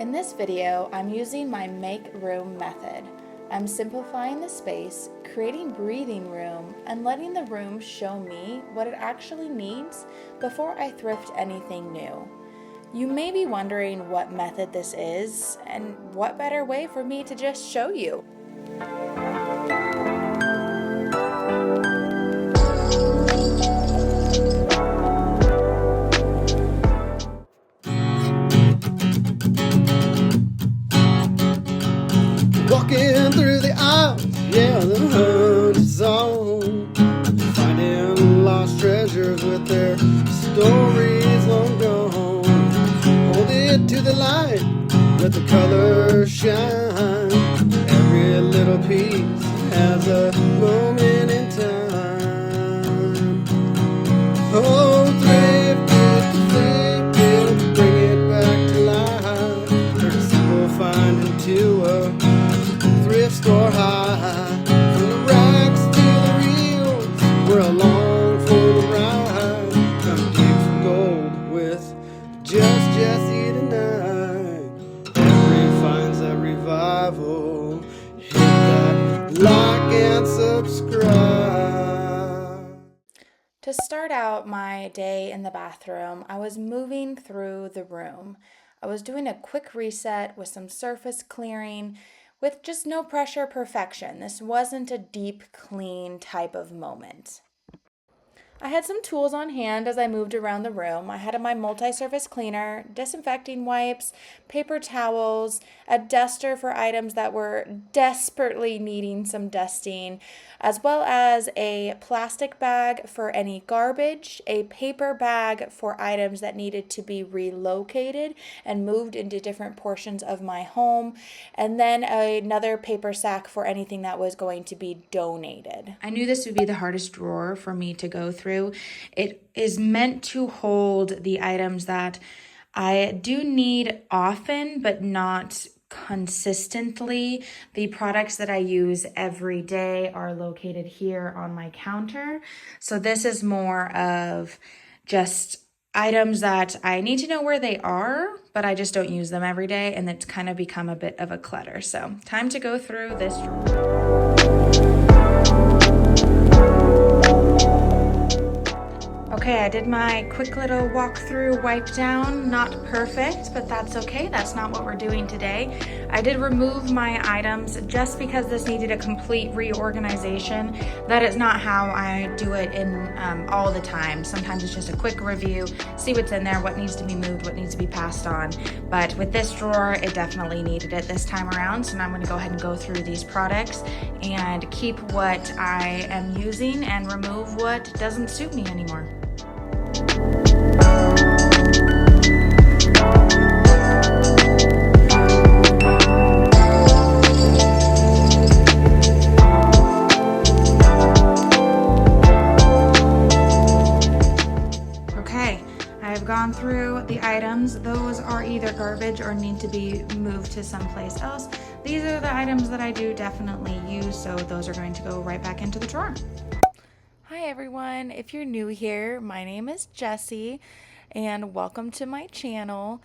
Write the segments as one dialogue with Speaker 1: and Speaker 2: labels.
Speaker 1: In this video, I'm using my make room method. I'm simplifying the space, creating breathing room, and letting the room show me what it actually needs before I thrift anything new. You may be wondering what method this is, and what better way for me to just show you.
Speaker 2: Walking through the aisles, yeah, the hunt is on. Finding lost treasures with their stories long gone. Hold it to the light, let the colors shine. Every little piece has a moment in time. Oh, thrift it, bring it back to life. Pretty simple finding to a thrift store high. From the racks to the reels, we're along for the ride. Come deep for gold with just Jesse tonight. Every finds a revival. Hit that like and subscribe.
Speaker 1: To start out my day in the bathroom, I was moving through the room. I was doing a quick reset with some surface clearing with just no pressure perfection. This wasn't a deep clean type of moment. I had some tools on hand as I moved around the room. I had my multi-surface cleaner, disinfecting wipes, paper towels, a duster for items that were desperately needing some dusting, as well as a plastic bag for any garbage, a paper bag for items that needed to be relocated and moved into different portions of my home, and then another paper sack for anything that was going to be donated. I knew this would be the hardest drawer for me to go through. It is meant to hold the items that I do need often, but not consistently. The products that I use every day are located here on my counter. So this is more of just items that I need to know where they are, but I just don't use them every day, and it's kind of become a bit of a clutter. So time to go through this drawer. Okay, I did my quick little walkthrough wipe down. Not perfect, but that's okay. That's not what we're doing today. I did remove my items just because this needed a complete reorganization. That is not how I do it in all the time. Sometimes it's just a quick review, see what's in there, what needs to be moved, what needs to be passed on. But with this drawer, it definitely needed it this time around. So now I'm going to go ahead and go through these products and keep what I am using and remove what doesn't suit me anymore. Okay, I have gone through the items. Those are either garbage or need to be moved to someplace else. These are the items that I do definitely use, so those are going to go right back into the drawer. Hi everyone, if you're new here, my name is Jessie and welcome to my channel.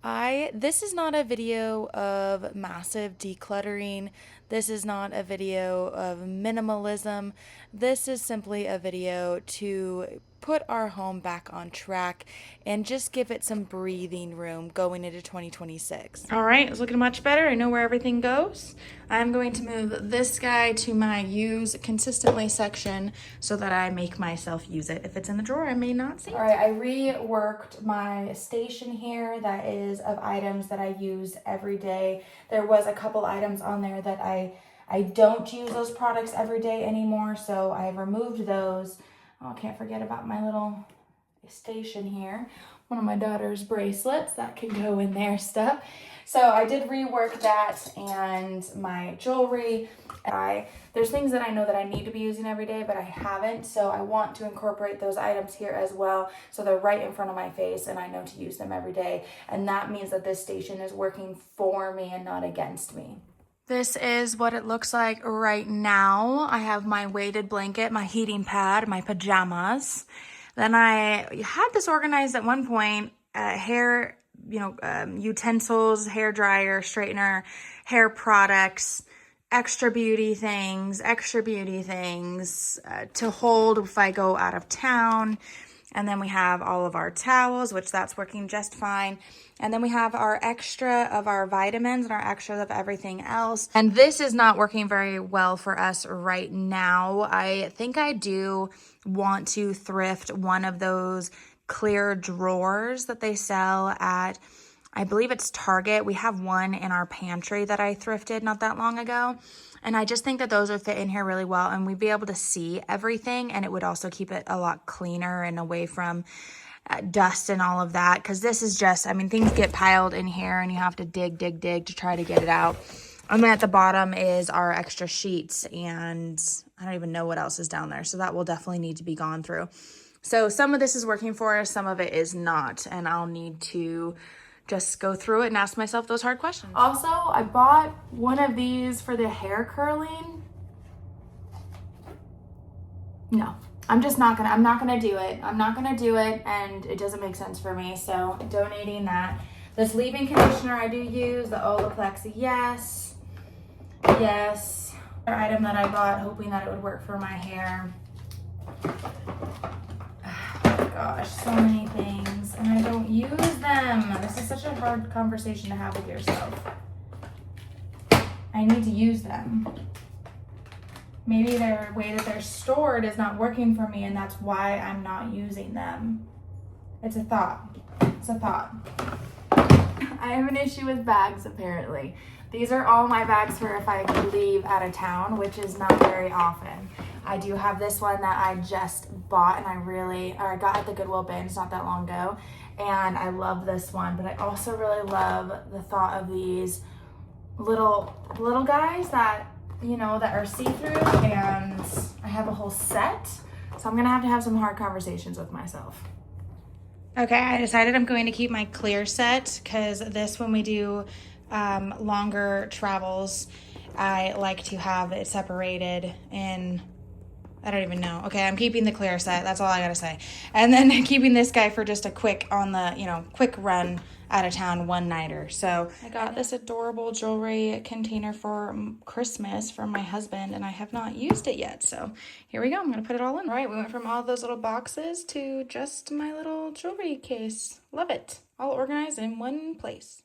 Speaker 1: This is not a video of massive decluttering. This is not a video of minimalism. This is simply a video to put our home back on track and just give it some breathing room going into 2026. All right, it's looking much better. I know where everything goes. I'm going to move this guy to my use consistently section so that I make myself use it. If it's in the drawer, I may not see it. All right, I reworked my station here that is of items that I use every day. There was a couple items on there that I don't use those products every day anymore, so I removed those. Oh, can't forget about my little station here. One of my daughter's bracelets that can go in their stuff. So I did rework that, and my jewelry. There's things that I know that I need to be using every day, but I haven't. So I want to incorporate those items here as well. So they're right in front of my face and I know to use them every day. And that means that this station is working for me and not against me. This is what it looks like right now. I have my weighted blanket, my heating pad, my pajamas. Then I had this organized at one point, hair utensils, hair dryer, straightener, hair products, extra beauty things to hold if I go out of town. And then we have all of our towels, which that's working just fine. And then we have our extra of our vitamins and our extra of everything else. And this is not working very well for us right now. I think I do want to thrift one of those clear drawers that they sell at, I believe it's Target. We have one in our pantry that I thrifted not that long ago. And I just think that those would fit in here really well, and we'd be able to see everything, and it would also keep it a lot cleaner and away from dust and all of that. Because this is just, I mean, things get piled in here and you have to dig to try to get it out. And then at the bottom is our extra sheets, and I don't even know what else is down there. So that will definitely need to be gone through. So some of this is working for us, some of it is not, and I'll need to just go through it and ask myself those hard questions. Also, I bought one of these for the hair curling. No, I'm not gonna do it. I'm not gonna do it, and it doesn't make sense for me, so donating that. This leave-in conditioner I do use, the Olaplex, yes. Yes. Another item that I bought, hoping that it would work for my hair. Gosh, so many things, and I don't use them. This is such a hard conversation to have with yourself. I need to use them. Maybe their way that they're stored is not working for me, and that's why I'm not using them. It's a thought. It's a thought. I have an issue with bags, apparently. These are all my bags for if I leave out of town, which is not very often. I do have this one that I just bought and I got at the Goodwill bins not that long ago, and I love this one, but I also really love the thought of these little guys that, that are see-through, and I have a whole set, so I'm gonna have some hard conversations with myself. Okay, I decided I'm going to keep my clear set, because this, when we do longer travels, I like to have it separated in, I don't even know. Okay, I'm keeping the clear set. That's all I gotta say. And then keeping this guy for just a quick run out of town one-nighter. So I got this adorable jewelry container for Christmas from my husband, and I have not used it yet. So here we go. I'm gonna put it all in. All right, we went from all those little boxes to just my little jewelry case. Love it. All organized in one place.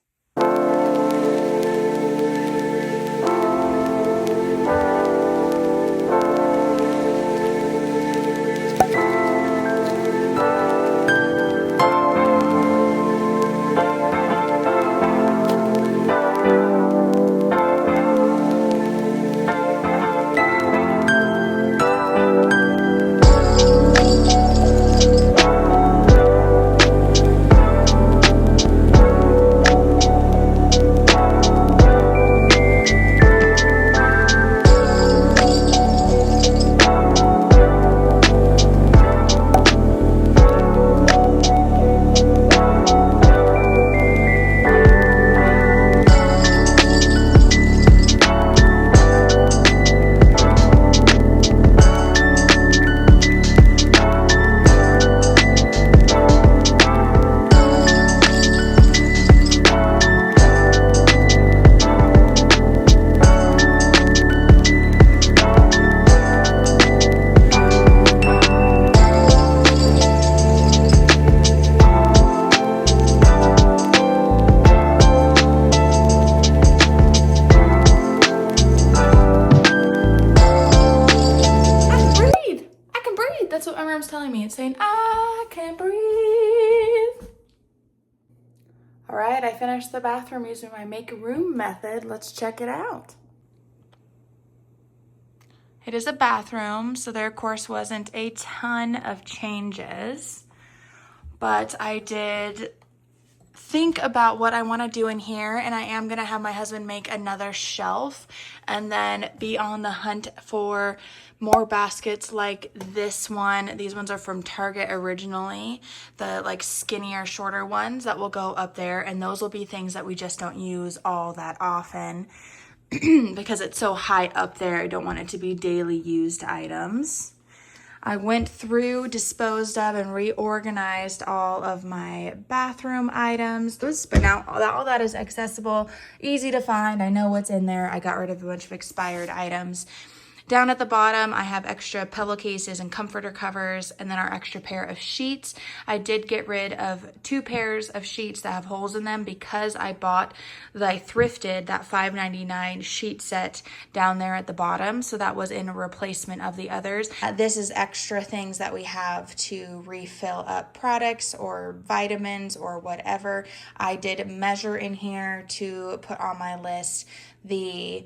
Speaker 1: Saying, I can breathe. All right, I finished the bathroom using my make room method. Let's check it out. It is a bathroom, so there of course wasn't a ton of changes, but I did think about what I want to do in here, and I am going to have my husband make another shelf and then be on the hunt for more baskets like this one. These ones are from Target originally, the like skinnier, shorter ones that will go up there, and those will be things that we just don't use all that often because it's so high up there. I don't want it to be daily used items. I went through, disposed of, and reorganized all of my bathroom items. But now all that is accessible, easy to find. I know what's in there. I got rid of a bunch of expired items. Down at the bottom, I have extra pillowcases and comforter covers, and then our extra pair of sheets. I did get rid of 2 pairs of sheets that have holes in them because I thrifted that $5.99 sheet set down there at the bottom. So that was in replacement of the others. This is extra things that we have to refill up products or vitamins or whatever. I did measure in here to put on my list the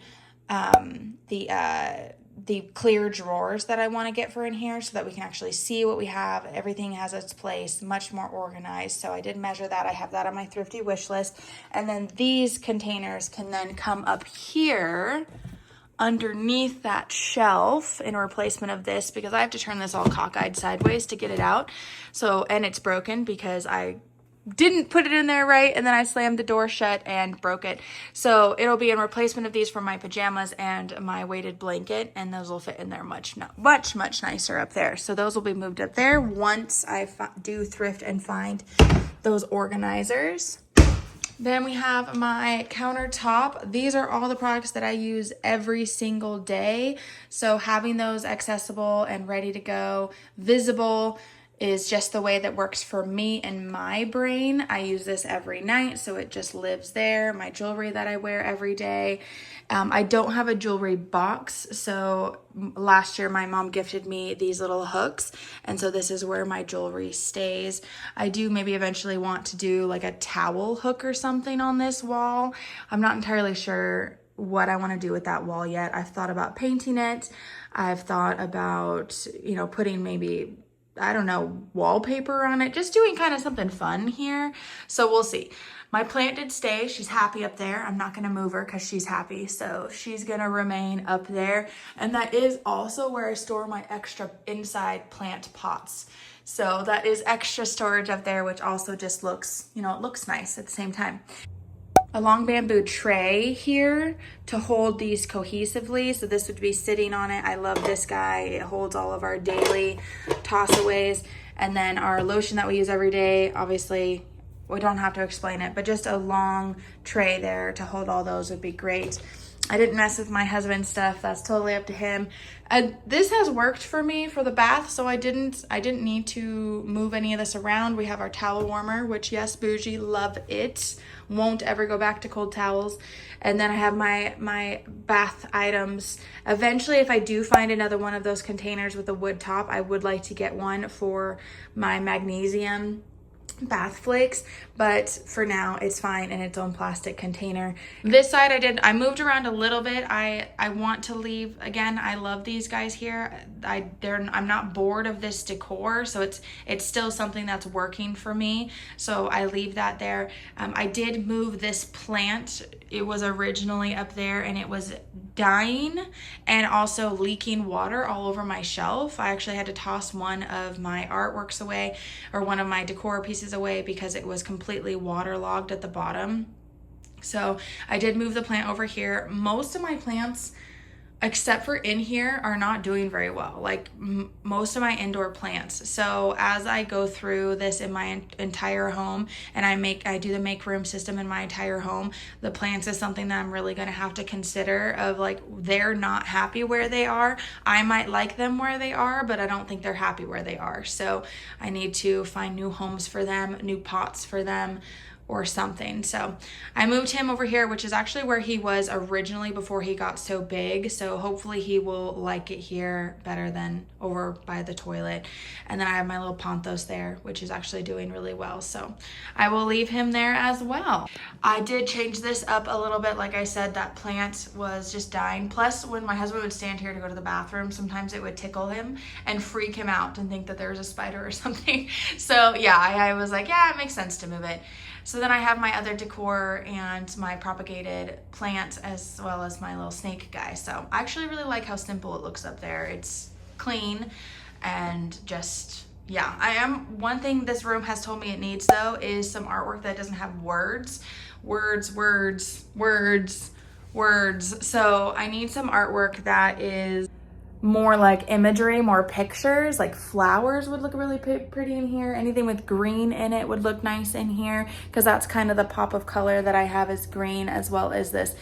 Speaker 1: clear drawers that I want to get for in here so that we can actually see what we have. Everything has its place, much more organized. So I did measure that. I have that on my thrifty wish list. And then these containers can then come up here underneath that shelf in replacement of this, because I have to turn this all cockeyed sideways to get it out. So, and it's broken because I didn't put it in there right, and then I slammed the door shut and broke it. So it'll be in replacement of these for my pajamas and my weighted blanket, and those will fit in there much nicer up there. So those will be moved up there once I do thrift and find those organizers. Then we have my countertop. These are all the products that I use every single day. So having those accessible and ready to go, visible, is just the way that works for me and my brain. I use this every night, so it just lives there. My jewelry that I wear every day. I don't have a jewelry box, so last year my mom gifted me these little hooks, and so this is where my jewelry stays. I do maybe eventually want to do like a towel hook or something on this wall. I'm not entirely sure what I want to do with that wall yet. I've thought about painting it. I've thought about, putting maybe, I don't know, wallpaper on it, just doing kind of something fun here. So we'll see. My plant did stay. She's happy up there. I'm not going to move her because she's happy. So she's going to remain up there. And that is also where I store my extra inside plant pots. So that is extra storage up there, which also just looks, it looks nice at the same time. A long bamboo tray here to hold these cohesively. So this would be sitting on it. I love this guy. It holds all of our daily toss-aways. And then our lotion that we use every day, obviously, we don't have to explain it, but just a long tray there to hold all those would be great. I didn't mess with my husband's stuff. That's totally up to him. This has worked for me for the bath, so I didn't need to move any of this around. We have our towel warmer, which, yes, bougie, love it. Won't ever go back to cold towels. And then I have my bath items. Eventually, if I do find another one of those containers with a wood top, I would like to get one for my magnesium bath flakes, but for now it's fine in its own plastic container. This side I moved around a little bit. I want to leave, again, I love these guys here. I'm not bored of this decor, so it's still something that's working for me, so I leave that there. I did move this plant. It was originally up there and it was dying and also leaking water all over my shelf. I actually had to toss one of my artworks away, or one of my decor pieces away, because it was completely waterlogged at the bottom. So I did move the plant over here. Most of my plants, except for in here, are not doing very well, like most of my indoor plants. So as I go through this in my entire home, and I do the make room system in my entire home, the plants is something that I'm really going to have to consider, of like, they're not happy where they are. I might like them where they are, but I don't think they're happy where they are. So I need to find new homes for them, new pots for them, or something. So I moved him over here, which is actually where he was originally before he got so big. So hopefully he will like it here better than over by the toilet. And then I have my little Ponthos there, which is actually doing really well. So I will leave him there as well. I did change this up a little bit. Like I said, that plant was just dying. Plus, when my husband would stand here to go to the bathroom, sometimes it would tickle him and freak him out and think that there was a spider or something. So yeah, I was like, yeah, it makes sense to move it. So then I have my other decor and my propagated plants, as well as my little snake guy. So I actually really like how simple it looks up there. It's clean and just, yeah. One thing this room has told me it needs, though, is some artwork that doesn't have words. Words. So I need some artwork that is more like imagery, more pictures, like flowers would look really pretty in here. Anything with green in it would look nice in here, because that's kind of the pop of color that I have is green, as well as this.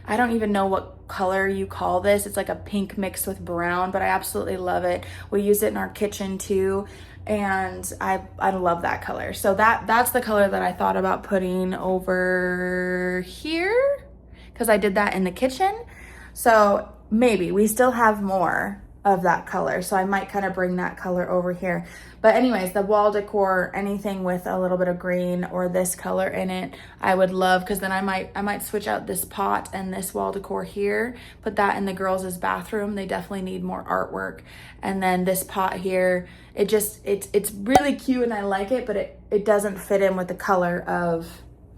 Speaker 1: I don't even know what color you call this. It's like a pink mixed with brown, but I absolutely love it. We use it in our kitchen too, and I love that color. So that's the color that I thought about putting over here, because I did that in the kitchen. So maybe we still have more of that color, so I might kind of bring that color over here. But anyways, the wall decor, anything with a little bit of green or this color in it, I would love, because then I might switch out this pot and this wall decor here, put that in the girls' bathroom. They definitely need more artwork. And then this pot here, it's really cute and I like it, but it doesn't fit in with the color of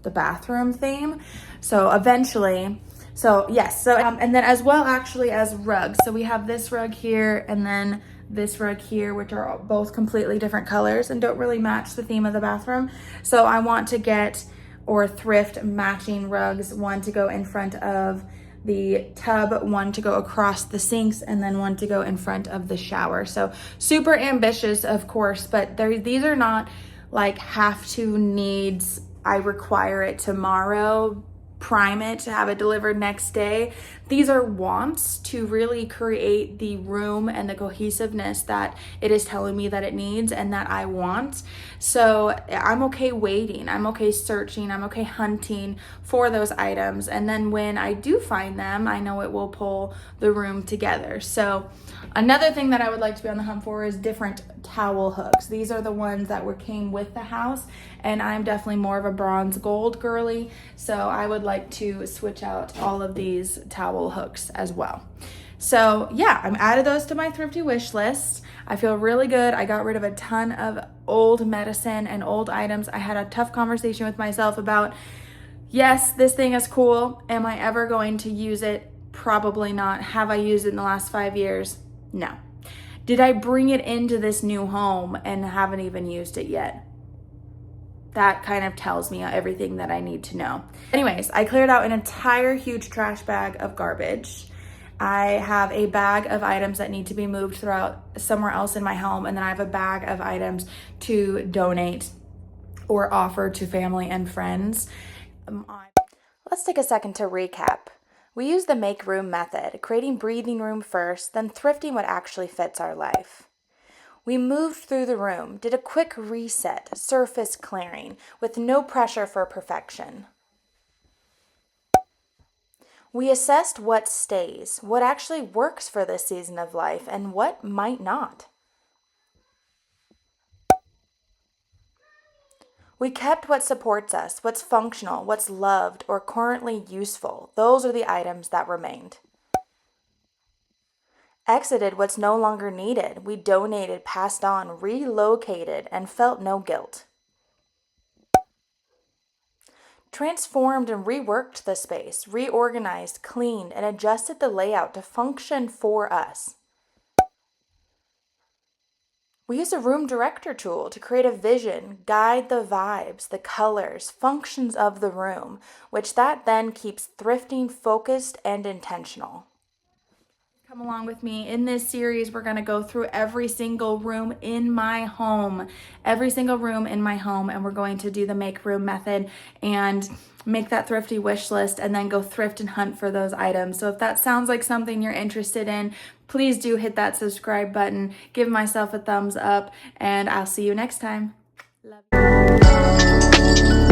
Speaker 1: the bathroom theme. So eventually, so yes, so and then as well actually as rugs. So we have this rug here and then this rug here, which are both completely different colors and don't really match the theme of the bathroom. So I want to get or thrift matching rugs, one to go in front of the tub, one to go across the sinks, and then one to go in front of the shower. So super ambitious, of course, but these are not like have to needs. I require it tomorrow, prime it to have it delivered next day. These are wants to really create the room and the cohesiveness that it is telling me that it needs and that I want. So I'm okay waiting, I'm okay searching, I'm okay hunting for those items. And then when I do find them, I know it will pull the room together. So another thing that I would like to be on the hunt for is different towel hooks. These are the ones that came with the house, and I'm definitely more of a bronze gold girly, so I would like to switch out all of these towel hooks as well. So yeah, I'm added those to my thrifty wish list. I feel really good. I got rid of a ton of old medicine and old items. I had a tough conversation with myself about, yes, this thing is cool. Am I ever going to use it? Probably not. Have I used it in the last 5 years? No. Did I bring it into this new home and haven't even used it yet? That kind of tells me everything that I need to know. Anyways, I cleared out an entire huge trash bag of garbage. I have a bag of items that need to be moved throughout somewhere else in my home, and then I have a bag of items to donate or offer to family and friends. Let's take a second to recap. We use the make room method, creating breathing room first, then thrifting what actually fits our life. We moved through the room, did a quick reset, surface clearing, with no pressure for perfection. We assessed what stays, what actually works for this season of life, and what might not. We kept what supports us, what's functional, what's loved, or currently useful. Those are the items that remained. Exited what's no longer needed. We donated, passed on, relocated, and felt no guilt. Transformed and reworked the space, reorganized, cleaned, and adjusted the layout to function for us. We use a room director tool to create a vision, guide the vibes, the colors, functions of the room, which that then keeps thrifting focused and intentional. Come along with me. In this series, we're going to go through every single room in my home, and we're going to do the make room method and make that thrifty wish list and then go thrift and hunt for those items. So if that sounds like something you're interested in, please do hit that subscribe button, give myself a thumbs up, and I'll see you next time. Love you.